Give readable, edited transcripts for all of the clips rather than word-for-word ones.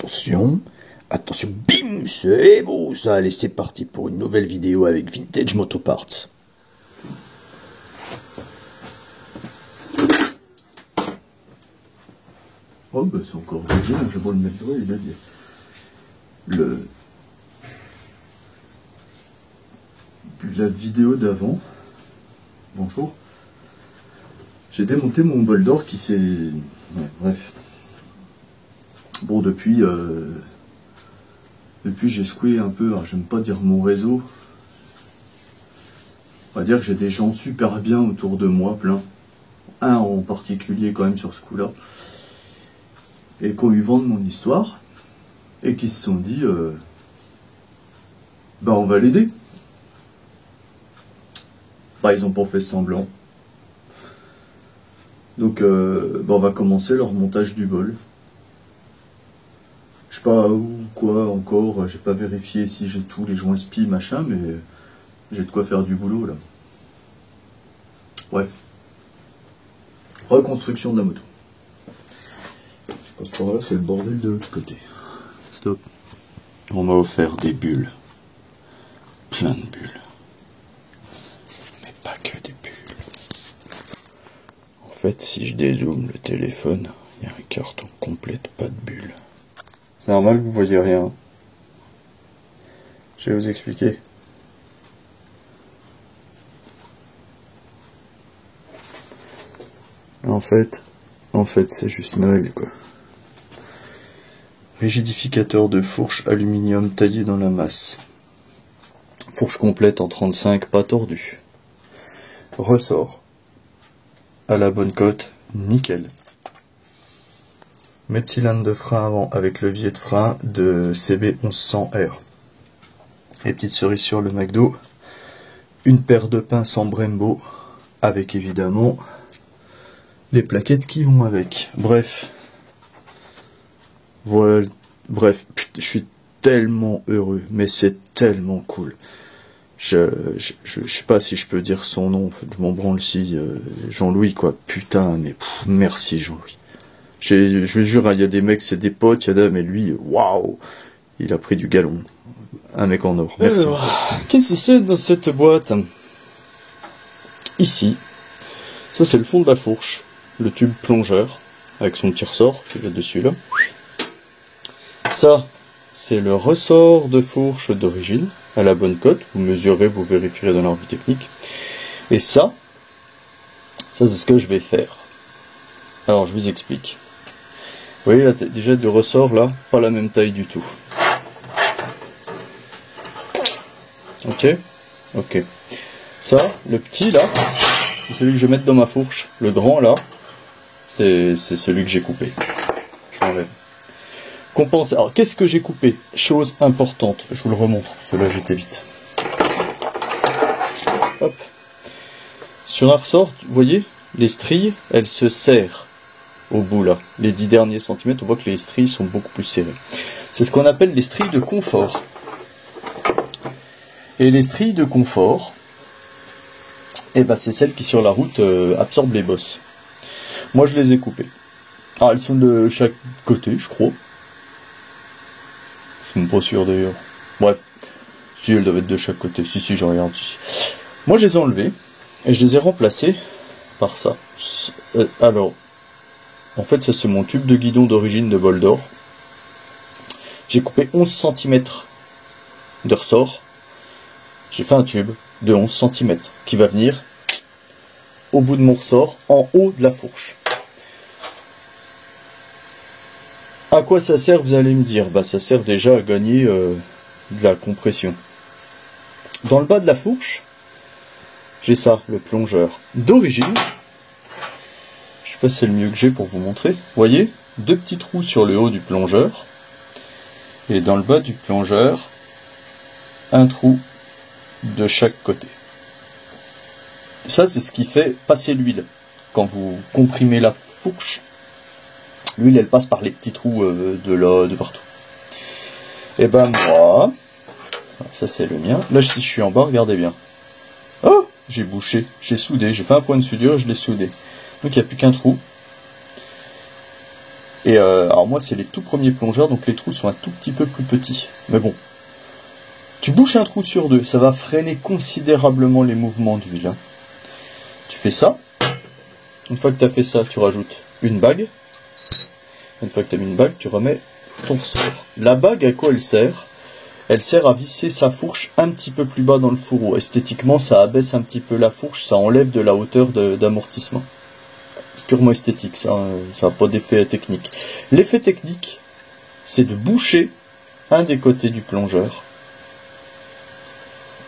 Attention, attention, bim, c'est beau ça. Allez, c'est parti pour une nouvelle vidéo avec Vintage Moto Parts. Oh bah c'est encore bien, je vais le mettre là et le dire. La vidéo d'avant, bonjour, j'ai démonté mon bol d'or qui s'est... Ouais, bref. Bon, depuis j'ai secoué un peu, alors j'aime pas dire mon réseau. On va dire que j'ai des gens super bien autour de moi, plein. Un en particulier quand même sur ce coup-là. Et qui ont eu vent de mon histoire. Et qui se sont dit, bah on va l'aider. Bah ils ont pas fait semblant. Donc bah on va commencer leur montage du bol. Je sais pas où, quoi encore, j'ai pas vérifié si j'ai tous les joints spi, machin, mais j'ai de quoi faire du boulot là. Bref. Reconstruction de la moto. Je passe par là, c'est le bordel de l'autre côté. Stop. On m'a offert des bulles. Plein de bulles. Mais pas que des bulles. En fait, si je dézoome le téléphone, il y a un carton complet, pas de bulles. C'est normal que vous voyez rien. Je vais vous expliquer. En fait, c'est juste Noël, quoi. Rigidificateur de fourche aluminium taillé dans la masse. Fourche complète en 35, pas tordue. Ressort. À la bonne cote, nickel. Mètre cylindre de frein avant avec levier de frein de CB 1100R. Et petite cerise sur le McDo. Une paire de pinces en Brembo avec évidemment les plaquettes qui vont avec. Bref. Voilà. Bref, je suis tellement heureux, mais c'est tellement cool. Je sais pas si je peux dire son nom, je m'en branle si Jean-Louis quoi. Putain, mais merci Jean-Louis. Je vous jure, il y a des mecs, c'est des potes, il y a des, mais lui, waouh, il a pris du galon. Un mec en or. Merci. Qu'est-ce que c'est dans cette boîte? Ici, ça c'est le fond de la fourche, le tube plongeur, avec son petit ressort qui est là-dessus là. Ça, c'est le ressort de fourche d'origine, à la bonne cote, vous mesurez, vous vérifierez dans la revue technique. Et ça c'est ce que je vais faire. Alors je vous explique. Vous voyez là, déjà du ressort là, pas la même taille du tout. Ok. Ok. Ça, le petit là, c'est celui que je vais mettre dans ma fourche. Le grand là, c'est celui que j'ai coupé. Je l'enlève. Compense. Alors qu'est-ce que j'ai coupé? Chose importante, je vous le remontre, cela j'étais vite. Hop. Sur un ressort, vous voyez, les stries, elles se serrent au bout là. Les 10 derniers centimètres, on voit que les stries sont beaucoup plus serrées. C'est ce qu'on appelle les stries de confort. Et les stries de confort, eh ben, c'est celles qui sur la route absorbent les bosses. Moi je les ai coupées. Alors elles sont de chaque côté, je crois. Je suis pas sûr d'ailleurs. Bref, si elles doivent être de chaque côté. Si, j'en regarde ici. Moi je les ai enlevées et je les ai remplacées par ça. Alors, en fait ça c'est mon tube de guidon d'origine de bol d'or. J'ai coupé 11 cm de ressort. J'ai fait un tube de 11 cm qui va venir au bout de mon ressort, en haut de la fourche. À quoi ça sert, vous allez me dire? Bah ça sert déjà à gagner de la compression. Dans le bas de la fourche, j'ai ça, le plongeur d'origine. Je sais pas si c'est le mieux que j'ai pour vous montrer. Vous voyez, deux petits trous sur le haut du plongeur. Et dans le bas du plongeur, un trou de chaque côté. Ça, c'est ce qui fait passer l'huile. Quand vous comprimez la fourche, l'huile, elle passe par les petits trous de là, de partout. Et ben moi, ça c'est le mien. Là, si je suis en bas, regardez bien. Oh, j'ai bouché, j'ai soudé, j'ai fait un point de soudure et je l'ai soudé. Donc il n'y a plus qu'un trou. Et alors moi c'est les tout premiers plongeurs, donc les trous sont un tout petit peu plus petits. Mais bon, tu bouches un trou sur deux, ça va freiner considérablement les mouvements d'huile. Hein. Tu fais ça. Une fois que tu as fait ça, tu rajoutes une bague. Une fois que tu as mis une bague, tu remets ton ressort. La bague, à quoi elle sert? Elle sert à visser sa fourche un petit peu plus bas dans le fourreau. Esthétiquement, ça abaisse un petit peu la fourche, ça enlève de la hauteur d'amortissement. C'est purement esthétique, ça n'a pas d'effet technique. L'effet technique, c'est de boucher un des côtés du plongeur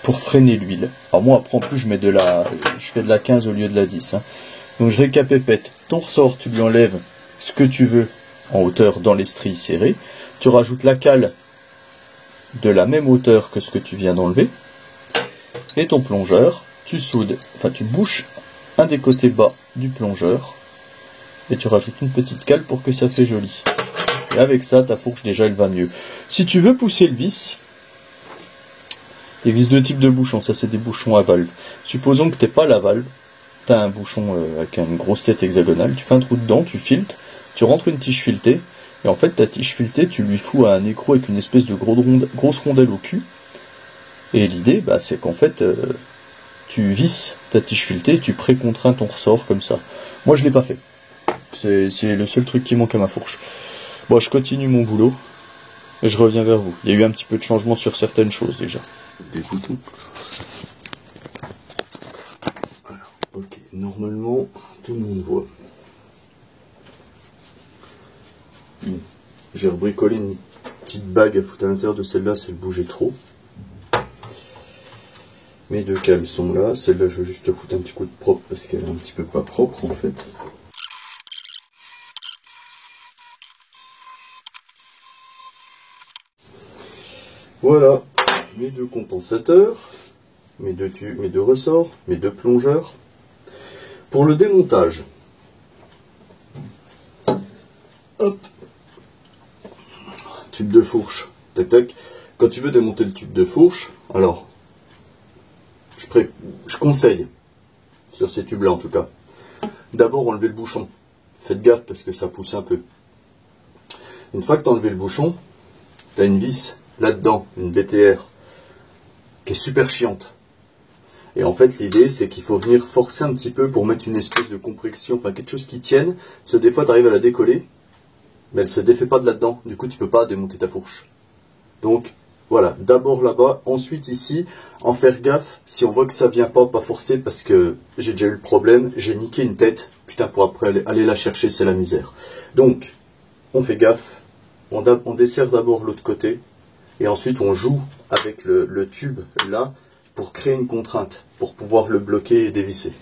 pour freiner l'huile. Alors moi, après, en plus, je fais de la 15 au lieu de la 10. Hein. Donc je récapépète. Ton ressort, tu lui enlèves ce que tu veux en hauteur dans les stries serrées. Tu rajoutes la cale de la même hauteur que ce que tu viens d'enlever. Et ton plongeur, tu soudes, enfin tu bouches un des côtés bas du plongeur. Et tu rajoutes une petite cale pour que ça fait joli. Et avec ça, ta fourche, déjà, elle va mieux. Si tu veux pousser le vis, il existe deux types de bouchons. Ça, c'est des bouchons à valve. Supposons que tu n'aies pas la valve. Tu as un bouchon avec une grosse tête hexagonale. Tu fais un trou dedans, tu filtres. Tu rentres une tige filetée. Et en fait, ta tige filetée, tu lui fous un écrou avec une espèce de grosse rondelle au cul. Et l'idée, c'est qu'en fait, tu visses ta tige filetée et tu précontrains ton ressort comme ça. Moi, je ne l'ai pas fait. C'est le seul truc qui manque à ma fourche. Bon, je continue mon boulot et je reviens vers vous. Il y a eu un petit peu de changement sur certaines choses déjà. Des boutons. Alors, ok, normalement, tout le monde voit. J'ai rebricolé une petite bague à foutre à l'intérieur de celle-là, si elle bougeait trop. Mes deux cales sont là. Celle-là, je vais juste foutre un petit coup de propre parce qu'elle est un petit peu pas propre en fait. Voilà, mes deux compensateurs, mes deux tubes, mes deux ressorts, mes deux plongeurs. Pour le démontage, hop, tube de fourche, tac tac. Quand tu veux démonter le tube de fourche, alors, je conseille, sur ces tubes-là en tout cas, d'abord enlever le bouchon. Faites gaffe parce que ça pousse un peu. Une fois que tu as enlevé le bouchon, tu as une vis là-dedans, une BTR, qui est super chiante. Et en fait, l'idée, c'est qu'il faut venir forcer un petit peu pour mettre une espèce de compression, enfin quelque chose qui tienne. Parce que des fois, tu arrives à la décoller, mais elle ne se défait pas de là-dedans. Du coup, tu ne peux pas démonter ta fourche. Donc, voilà, d'abord là-bas, ensuite ici, en faire gaffe. Si on voit que ça vient pas forcer, parce que j'ai déjà eu le problème, j'ai niqué une tête. Putain, pour après aller la chercher, c'est la misère. Donc, on fait gaffe. On dessert d'abord l'autre côté. Et ensuite, on joue avec le tube là pour créer une contrainte, pour pouvoir le bloquer et dévisser.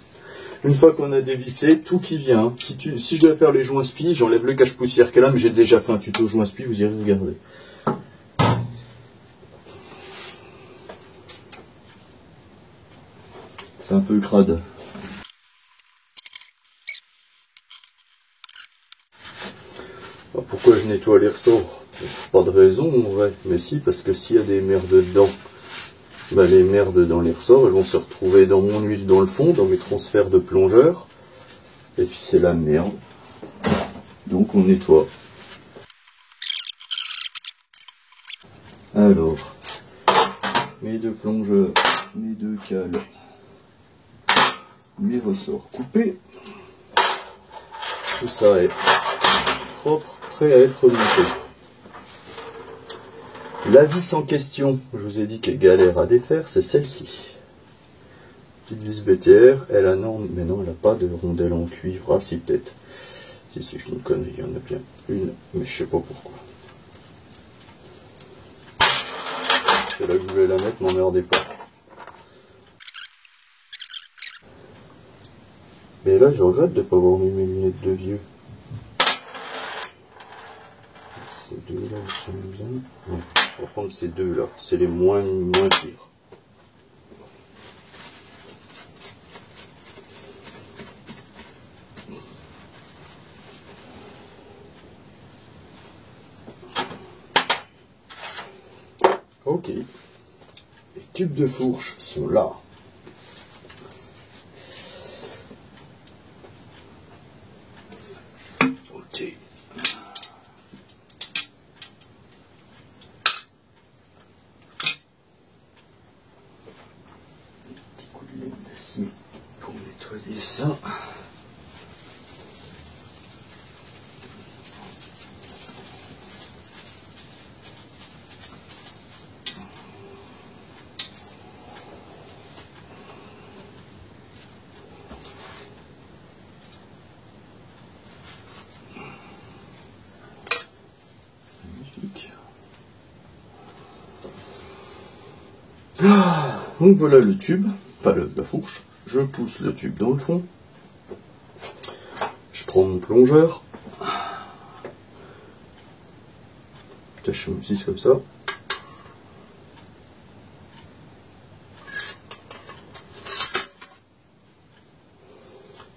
Une fois qu'on a dévissé, tout qui vient, si je dois faire les joints spi, j'enlève le cache-poussière qu'elle a, mais j'ai déjà fait un tuto joints spi, vous irez regarder. C'est un peu crade. Alors pourquoi je nettoie les ressorts? Pas de raison en vrai, mais si, parce que s'il y a des merdes dedans, les merdes dans les ressorts, elles vont se retrouver dans mon huile dans le fond, dans mes transferts de plongeur, et puis c'est la merde. Donc on nettoie. Alors, mes deux plongeurs, mes deux cales, mes ressorts coupés, tout ça est propre, prêt à être monté. La vis en question, je vous ai dit qu'elle galère à défaire, c'est celle-ci. Petite vis BTR, elle a non, mais non, elle n'a pas de rondelle en cuivre. Ah si, peut-être. Si, je ne connais, il y en a bien une, mais je sais pas pourquoi. C'est là que je voulais la mettre, m'emmerdez pas. Mais là, je regrette de ne pas avoir mis mes lunettes de vieux. Ces deux-là, ils sont bien. Ouais. On va prendre ces deux-là, c'est les moins pires. Ok, les tubes de fourche sont là. Ok. ça. Donc voilà le tube, enfin la fourche. Je pousse le tube dans le fond. Je prends mon plongeur. Cache mon 6 comme ça.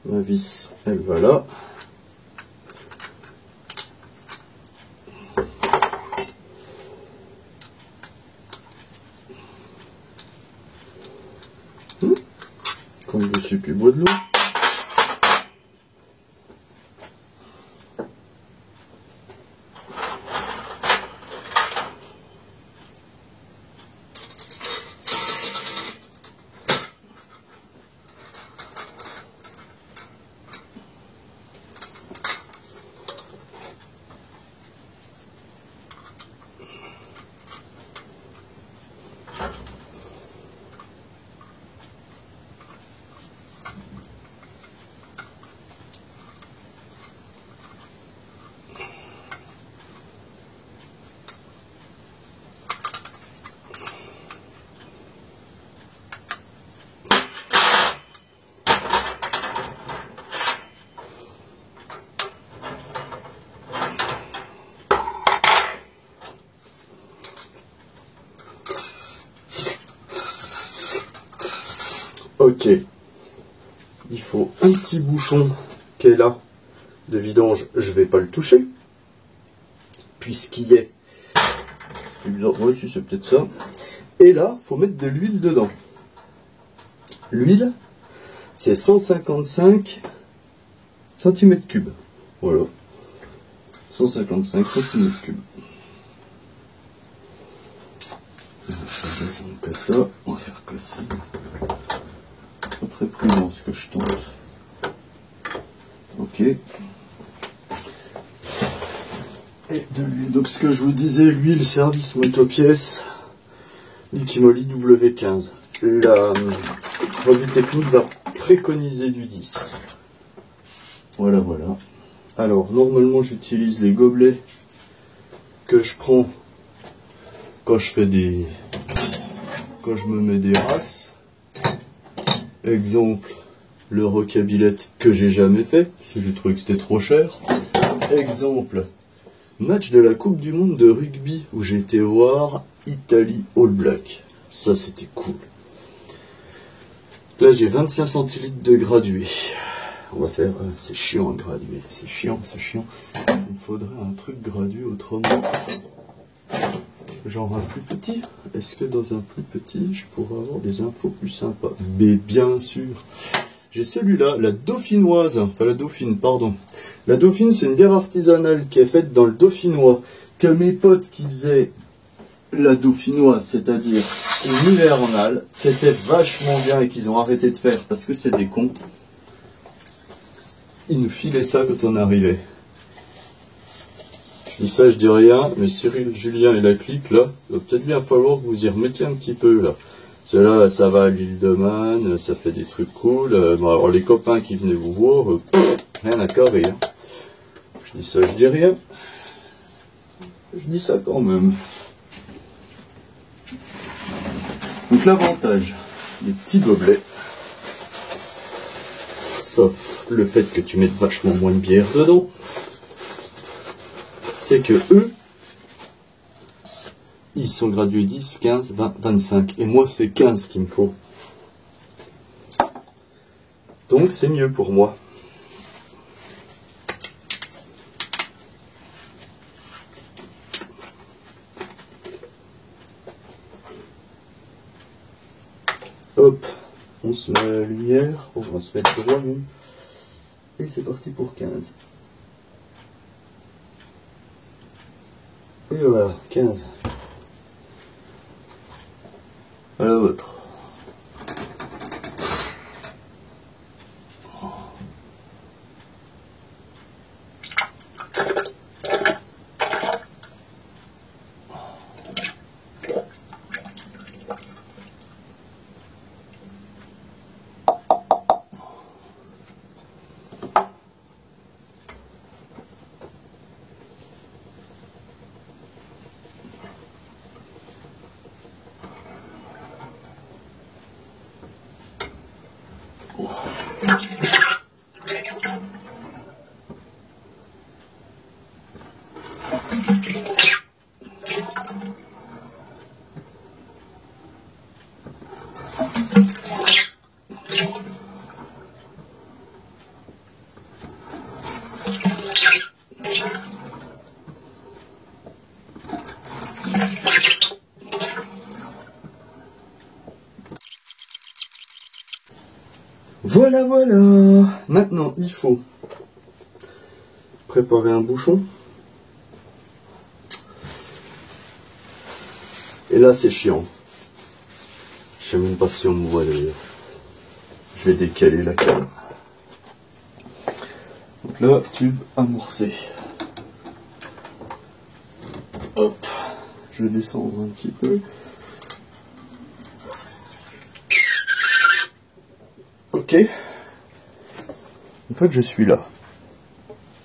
Ma vis, elle va là. Comme dessus puis bois de l'eau. Ok, il faut un petit bouchon qui est là de vidange, je vais pas le toucher, puisqu'il y est, ouais, si c'est peut-être ça, et là, faut mettre de l'huile dedans. L'huile, c'est 155 cm3, voilà, 155 cm3. On va faire descendre que ça, on va faire que ça. Pas très prudent ce que je tente. Ok. Et de l'huile. Donc ce que je vous disais, l'huile service motopièce Liquimoli W15. La revue technique va préconiser du 10. Voilà, voilà. Alors normalement j'utilise les gobelets que je prends quand je fais des... quand je me mets des races. Exemple, le rocabilette que j'ai jamais fait, parce que j'ai trouvé que c'était trop cher. Exemple, match de la Coupe du Monde de rugby où j'ai été voir Italie All Black. Ça, c'était cool. Là, j'ai 25 centilitres de gradué. On va faire... c'est chiant à graduer. C'est chiant, c'est chiant. Il me faudrait un truc gradué autrement. Genre un plus petit. Est-ce que dans un plus petit, je pourrais avoir des infos plus sympas? Mais bien sûr. J'ai celui-là, la Dauphinoise. Enfin, la Dauphine, pardon. La Dauphine, c'est une bière artisanale qui est faite dans le Dauphinois. Que mes potes qui faisaient la Dauphinoise, c'est-à-dire une hivernale, qui était vachement bien et qu'ils ont arrêté de faire parce que c'est des cons. Ils nous filaient ça quand on arrivait. Je dis ça, je dis rien, mais Cyril, Julien et la clique, là, il va peut-être bien falloir que vous y remettiez un petit peu, là. Parce que là, ça va à l'île de Man, ça fait des trucs cool. Bon, alors, les copains qui venaient vous voir, rien à carrer. Hein. Je dis ça, je dis rien. Je dis ça quand même. Donc, l'avantage des petits gobelets, sauf le fait que tu mettes vachement moins de bière dedans, c'est que eux, ils sont gradués 10, 15, 20, 25. Et moi, c'est 15 qu'il me faut. Donc, c'est mieux pour moi. Hop, on se met à la lumière. On va se mettre droit même. Et c'est parti pour 15. Et voilà, 15. À la vôtre. Voilà, voilà. Maintenant, il faut préparer un bouchon. Et là, c'est chiant. Je sais même pas si on me voit d'ailleurs. Je vais décaler la cale. Donc là, tube amorcé. Hop. Je vais descendre un petit peu. Ok. Une fois que je suis là,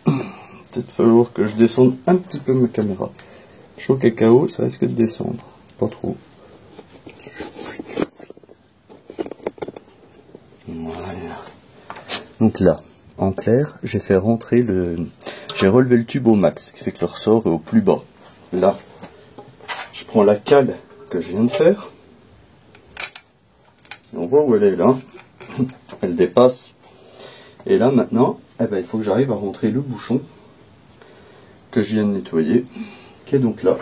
peut-être falloir que je descende un petit peu ma caméra. Chaud cacao, ça risque de descendre. Pas trop. Voilà. Donc là, en clair, j'ai fait rentrer j'ai relevé le tube au max, ce qui fait que le ressort est au plus bas. Là, je prends la cale que je viens de faire. Et on voit où elle est là. Elle dépasse. Et là maintenant, eh ben, il faut que j'arrive à rentrer le bouchon que je viens de nettoyer, qui est donc là.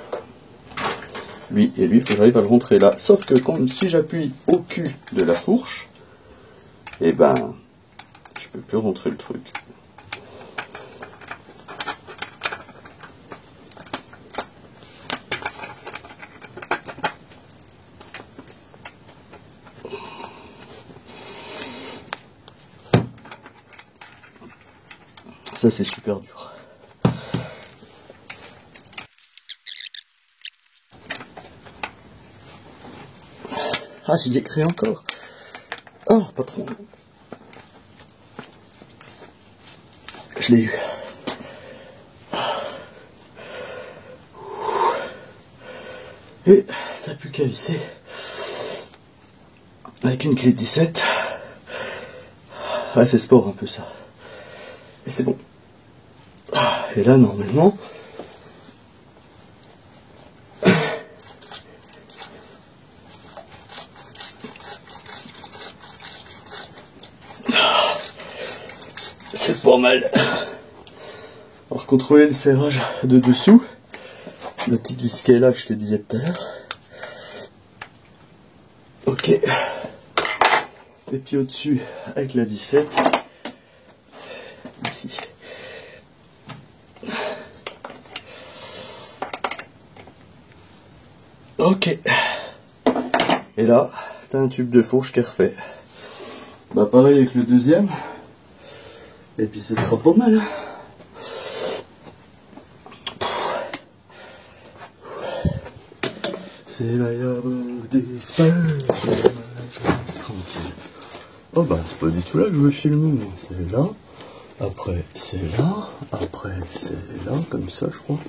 Lui, il faut que j'arrive à le rentrer là. Sauf que si j'appuie au cul de la fourche, eh ben, je peux plus rentrer le truc. Ça, c'est super dur. Ah, j'y ai créé encore. Oh, pas trop. Je l'ai eu. Et t'as plus qu'à visser avec une clé 17. Ouais, c'est sport un peu ça. Et c'est bon. Et là, normalement, c'est pas mal. Alors, contrôler le serrage de dessous. La petite vis qui est là que je te disais tout à l'heure. Ok. Et puis au-dessus, avec la 17. Ici. Ok. Et là, t'as un tube de fourche qui est refait. Bah pareil avec le deuxième. Et puis ce sera pas mal. C'est la d'Espagne. Tranquille. Oh bah c'est pas du tout là que je veux filmer, moi. C'est là. Après c'est là. Après c'est là, comme ça je crois.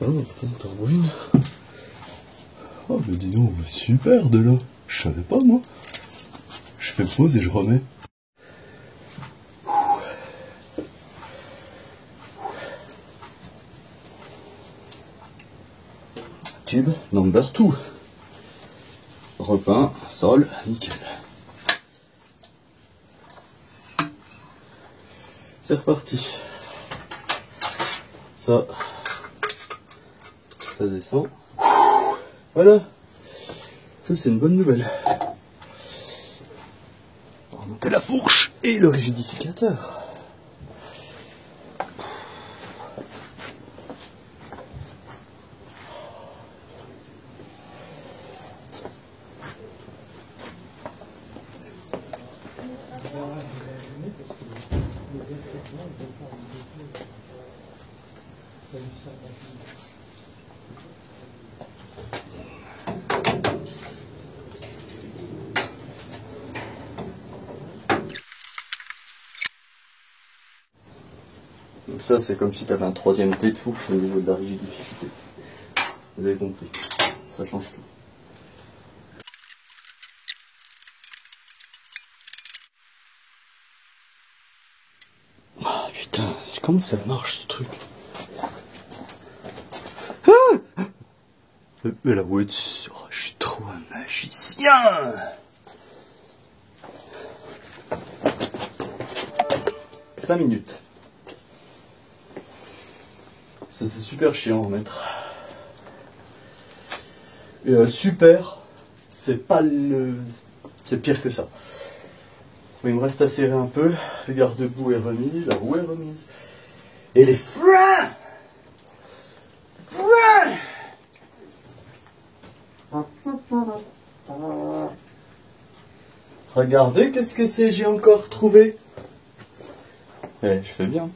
Oh putain, turbine. Oh mais dis donc, super de là. Je savais pas moi. Je fais pause et je remets. Tube number 2. Repeint, sol, nickel. C'est reparti. Ça descend. Voilà. Ça c'est une bonne nouvelle. On va remonter la fourche et le rigidificateur. Donc ça c'est comme si tu avais un troisième dé de fourche au niveau de la rigidification. Vous avez compris, ça change tout. Ah putain, comment ça marche ce truc? Ah, mais la wood, oh, je suis trop un magicien. 5 minutes. Ça c'est super chiant à remettre. super, c'est pas le... c'est pire que ça. Mais il me reste à serrer un peu, le garde-boue est remis, la roue est remise. Et les freins. Regardez, qu'est-ce que c'est, j'ai encore trouvé. Je fais bien.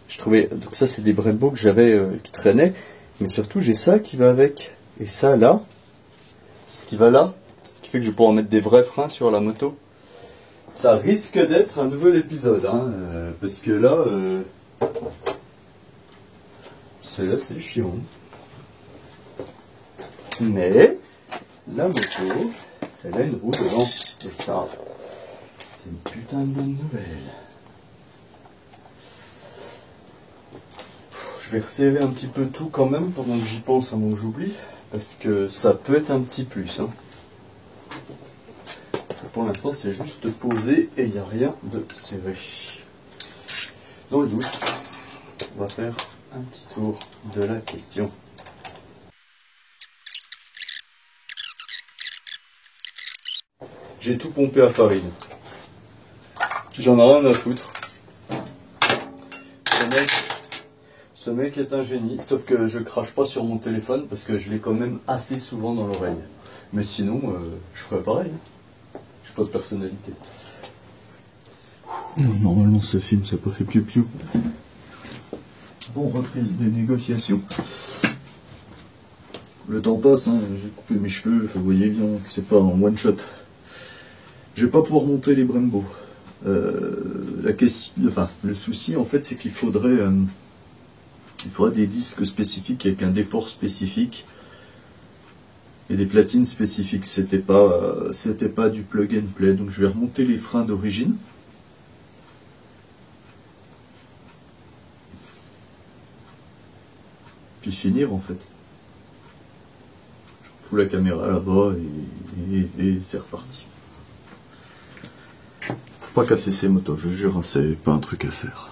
Je trouvais, donc ça c'est des Brembo que j'avais qui traînaient, mais surtout j'ai ça qui va avec. Et ça là, ce qui va là, ce qui fait que je vais pouvoir mettre des vrais freins sur la moto. Ça risque d'être un nouvel épisode, hein, parce que là, c'est chiant. Mais la moto, elle a une roue devant, et ça, c'est une putain de bonne nouvelle. Je vais resserrer un petit peu tout quand même pendant que j'y pense avant que j'oublie, parce que ça peut être un petit plus. Hein. Pour l'instant, c'est juste posé et il n'y a rien de serré. Dans le doute, on va faire un petit tour de la question. J'ai tout pompé à farine. J'en ai rien à foutre. Ce mec est un génie, sauf que je crache pas sur mon téléphone parce que je l'ai quand même assez souvent dans l'oreille. Mais sinon, je ferais pareil. J'ai pas de personnalité. Normalement ça filme, ça n'a pas fait piou-piou. Bon, reprise des négociations. Le temps passe, hein, j'ai coupé mes cheveux, vous voyez bien que c'est pas en one shot. Je vais pas pouvoir monter les Brembo. Le souci en fait c'est qu'il faudrait des disques spécifiques avec un déport spécifique et des platines spécifiques. C'était pas du plug and play, donc je vais remonter les freins d'origine. Puis finir en fait. Je fous la caméra là-bas et c'est reparti. Faut pas casser ces motos, je jure, c'est pas un truc à faire.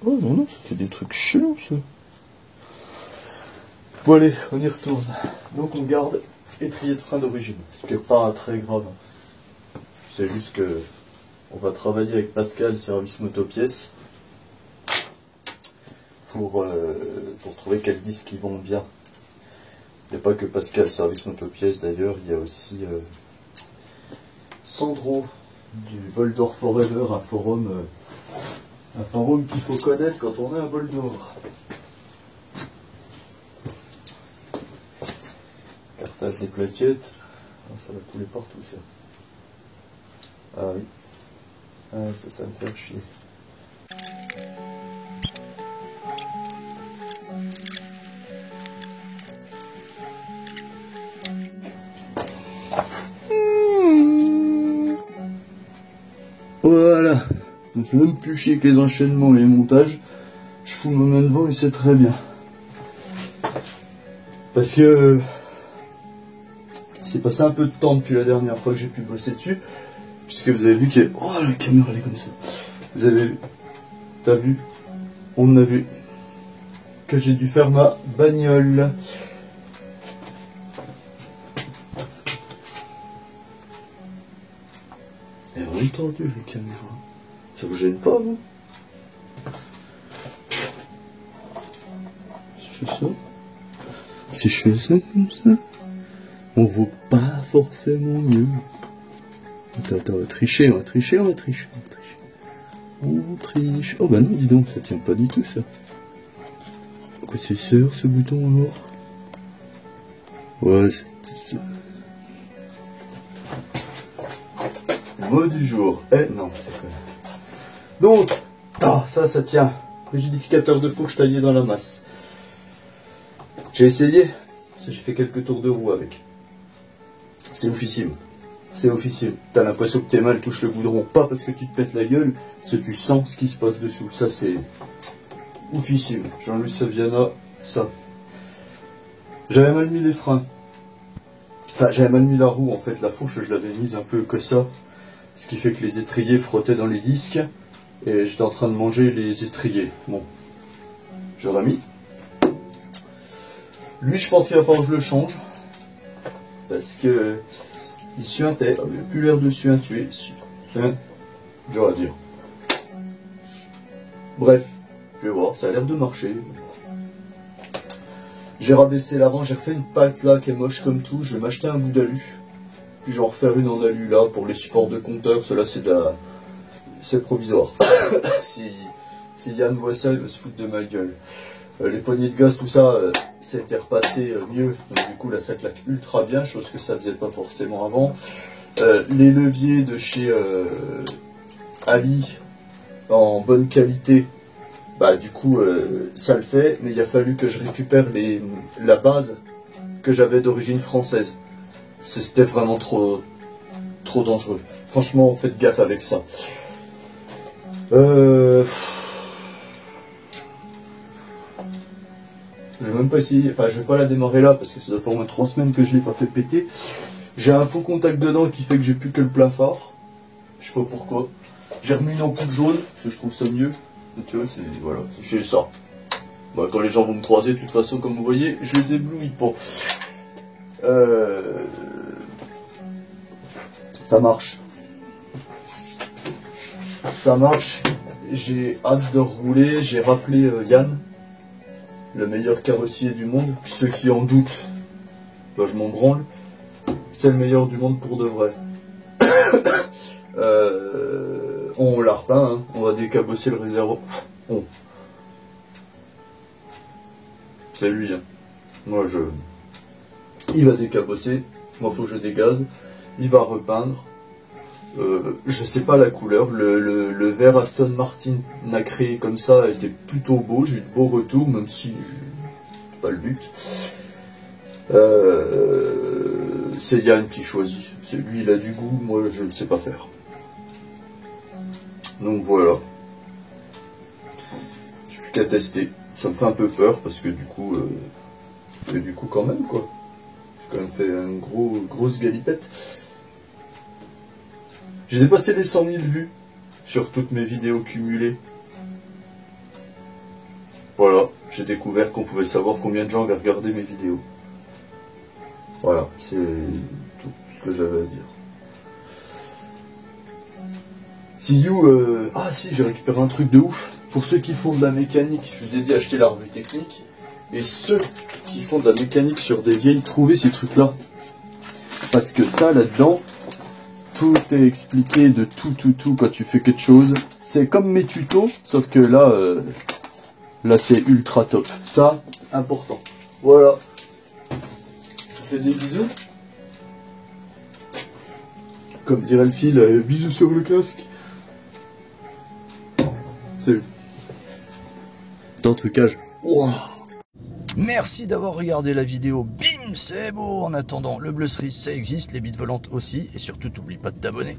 Oh non, ça fait des trucs chelous ça. Bon allez, on y retourne. Donc on garde étrier de frein d'origine, ce qui n'est pas très grave. C'est juste que on va travailler avec Pascal, service motopièces, pour trouver quels disques ils vont bien. Il n'y a pas que Pascal, service motopièces d'ailleurs, il y a aussi Sandro du Bol d'Or Forever, un forum qu'il faut connaître quand on a un bol d'or. Cartage des plaquettes. Ah, ça va couler partout ça. Ah oui. Ah, ça va me faire chier. Voilà. Je ne fais même plus chier que les enchaînements et les montages. Je fous ma main devant et c'est très bien. Parce que c'est passé un peu de temps depuis la dernière fois que j'ai pu bosser dessus. Puisque vous avez vu qu'il y a... Oh, la caméra elle est comme ça. Vous avez vu. T'as vu? On a vu que j'ai dû faire ma bagnole. Elle est vraiment tordue la caméra. Ça vous gêne pas, vous? Si je fais ça? Si je fais ça comme ça, on voit pas forcément mieux. Attends, on va tricher. On triche. Oh bah non, dis donc, ça tient pas du tout ça. Pourquoi c'est serre ce bouton alors? Ouais, c'est... Mot du jour. Non, donc, ça tient. Rigidificateur de fourche taillé dans la masse. J'ai essayé. J'ai fait quelques tours de roue avec. C'est oufissime. T'as l'impression que tes mains touchent le goudron. Pas parce que tu te pètes la gueule, c'est que tu sens ce qui se passe dessous. Ça, c'est oufissime. Jean-Louis Saviana, ça. J'avais mal mis les freins. Enfin, j'avais mal mis la roue. En fait, la fourche, je l'avais mise un peu que ça. Ce qui fait que les étriers frottaient dans les disques. Et j'étais en train de manger les étriers. Bon. J'ai remis. Lui, je pense qu'il va falloir que je le change. Parce que il suintait. Il n'a plus l'air de suintuer. Dur à dire. Bref, je vais voir, ça a l'air de marcher. J'ai rabaissé l'avant, j'ai refait une patte là qui est moche comme tout. Je vais m'acheter un bout d'alu. Puis je vais en refaire une en alu là pour les supports de compteur. Cela c'est de la... c'est provisoire. si Yann voit ça, il va se foutre de ma gueule. Les poignées de gaz, tout ça, ça a été repassé mieux. Donc du coup là ça claque ultra bien, chose que ça faisait pas forcément avant. Les leviers de chez Ali en bonne qualité, bah du coup ça le fait, mais il a fallu que je récupère la base que j'avais d'origine française. C'était vraiment trop dangereux. Franchement, faites gaffe avec ça. Je vais même pas essayer, enfin je vais pas la démarrer là parce que ça doit faire au moins 3 semaines que je l'ai pas fait péter. J'ai un faux contact dedans qui fait que j'ai plus que le plafard. Je sais pas pourquoi. J'ai remis une ampoule jaune parce que je trouve ça mieux. Et tu vois, c'est voilà, j'ai ça. Bon, quand les gens vont me croiser, de toute façon, comme vous voyez, je les éblouis pas. Ça marche. Ça marche. J'ai hâte de rouler. J'ai rappelé Yann, le meilleur carrossier du monde. Ceux qui en doutent, bah, je m'en branle. C'est le meilleur du monde pour de vrai. On l'a repeint, hein. On va décabosser le réservoir. C'est lui, hein. Moi il va décabosser, moi faut que je dégaze, il va repeindre. Je sais pas la couleur, le vert Aston Martin nacré comme ça était plutôt beau, j'ai eu de beaux retours, même si c'est pas le but. C'est Yann qui choisit, c'est lui, il a du goût, moi je ne sais pas faire. Donc voilà. J'ai plus qu'à tester. Ça me fait un peu peur parce que du coup quand même quoi. J'ai quand même fait une grosse galipette. J'ai dépassé les 100 000 vues sur toutes mes vidéos cumulées. Voilà, j'ai découvert qu'on pouvait savoir combien de gens avaient regardé mes vidéos. Voilà, c'est tout ce que j'avais à dire. Si j'ai récupéré un truc de ouf. Pour ceux qui font de la mécanique, je vous ai dit acheter la revue technique. Et ceux qui font de la mécanique sur des vieilles, trouvez ces trucs-là. Parce que ça, là-dedans, tout est expliqué de tout quand tu fais quelque chose. C'est comme mes tutos, sauf que là, là c'est ultra top. Ça, important. Voilà. Je fais des bisous. Comme dirait le fil, bisous sur le casque. Salut. Dans le trucage. Wow. Merci d'avoir regardé la vidéo. Bim, c'est beau. En attendant, le bleu cerise, ça existe, les bites volantes aussi. Et surtout, n'oublie pas de t'abonner.